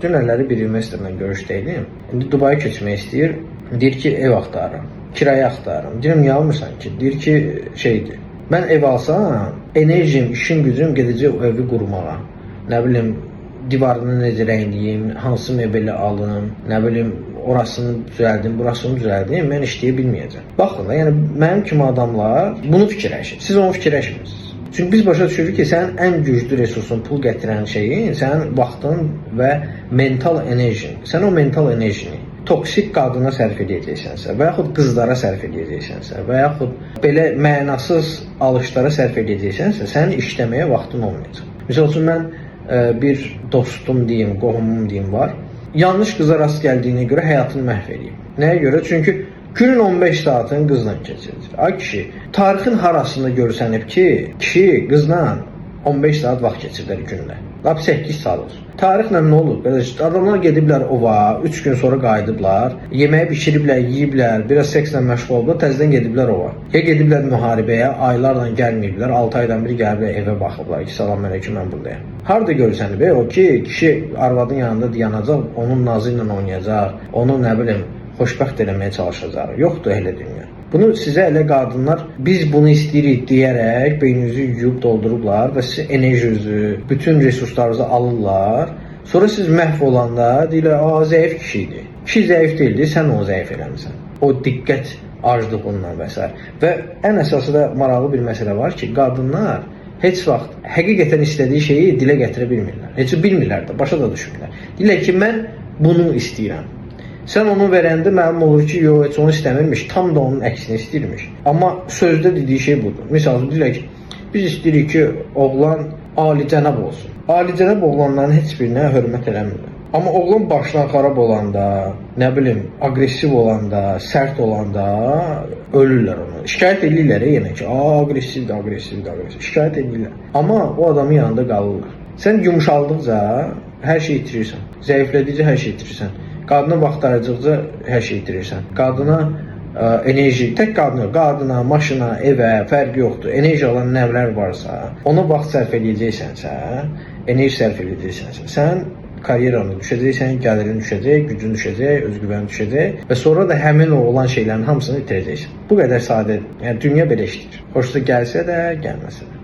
Dünənləri bir investorla görüşdəydim. İndi Dubaya keçmək istəyir. Deyir ki, ev axtarıram, kirayə axtarıram. Deyirəm, niyə almırsan ki? Deyir ki, şeydir. Mən ev alsam, enerjim, işim, gücüm gedəcək o evi qurmağa. Nə bilim, divarını necə rəngləyim, hansı mebeli alım, nə bilim, orasını düzəldim, burasını düzəldim, mən işləyə bilməyəcəm. Baxın da, yəni mənim kimi adamlar bunu fikirləşir. Siz onu fikirləşmirsiniz. Çünki biz başa düşürük ki, sənin ən güclü resursun, pul gətirən şeyin sənin vaxtın və mental enerjin. Sən o mental enerjini toksik qadına sərf edəcəksənsə və yaxud qızlara sərf edəcəksənsə və yaxud belə mənasız alışlara sərf edəcəksənsə, sənin işləməyə vaxtın olmayacaq. Məsəl üçün, mən bir dostum deyim, qohumum deyim var. Yanlış qıza rast gəldiyinə görə həyatını məhv edeyim. Nəyə görə? Çünki günün 15 saatını qızla keçirir. Ay kişi, tarixin harasında görsənib ki, kişi qızla 15 saat vaxt keçirlər gündə. Lap 8 saat olsun. Tarixlə nə olub? Adamlar gediblər ova, 3 gün sonra qayıdıblar, yeməyi bişiriblər, yeyiblər, biraz sekslə məşğul olublar, təzədən gediblər ova. Ya gediblər müharibəyə, aylarla gəlməyiblər, 6 aydan bir gəliblər evə baxıblar ki, salam əleykum, mən buradayım. Harada görsənib? O ki, kişi arvadın yanında dayanacaq, onun nazı ilə oynayacaq, onu nə bilim, xoşbəxt eləməyə çalışacaq. Yoxdur elə dünya. Bunu sizə elə qadınlar, biz bunu istəyirik deyərək beyninizi yuyub doldurublar və siz enerjinizi, bütün resurslarınızı alırlar. Sonra siz məhv olanda deyirlər, zəif kişiydi. Kişi zəif deyildi, sən onu zəif eləmisən. O diqqət aclığından və s. Və ən əsası da maraqlı bir məsələ var ki, qadınlar heç vaxt həqiqətən istədiyi şeyi dilə gətirə bilmirlər. Heç bilmirlər də, başa da düşmürlər. Deyirlər ki, mən bunu istəyirəm. Sən onu verəndə mənim olur ki, yox, heç onu istəmirmiş, tam da onun əksini istəyirmiş. Amma sözdə dediyi şey budur. Misal, deyirlər ki, biz istəyirik ki, oğlan alicənab olsun. Alicənab oğlanların heç birinə hörmət eləmirlər. Amma oğlan başdan xarab olanda, nə bilim, aqressiv olanda, sərt olanda ölürlər onu. Şikayət edirlər yenə ki, aqressivdir. Şikayət edirlər. Amma o adamın yanında qalırlar. Sən yumşaldıqca hər şey itirirsən. Zəiflədikcə hər şey itirirsən. Qadına vaxt ayırdıqca hər şey itirirsən. Qadına enerji, tək qadına, maşına, evə fərqi yoxdur. Enerji alan nəvlər varsa, ona vaxt sərf edəcəksənsə, enerji sərf edəcəksənsə, sən karyeranı düşəcəksən, gəlirin düşəcək, gücün düşəcək, özgüvən düşəcək və sonra da həmin o olan şeylərin hamısını itirəcəksən. Bu qədər sadə, yəni dünya belə işləyir. Xoşuna gəlsə də, gəlməsə də.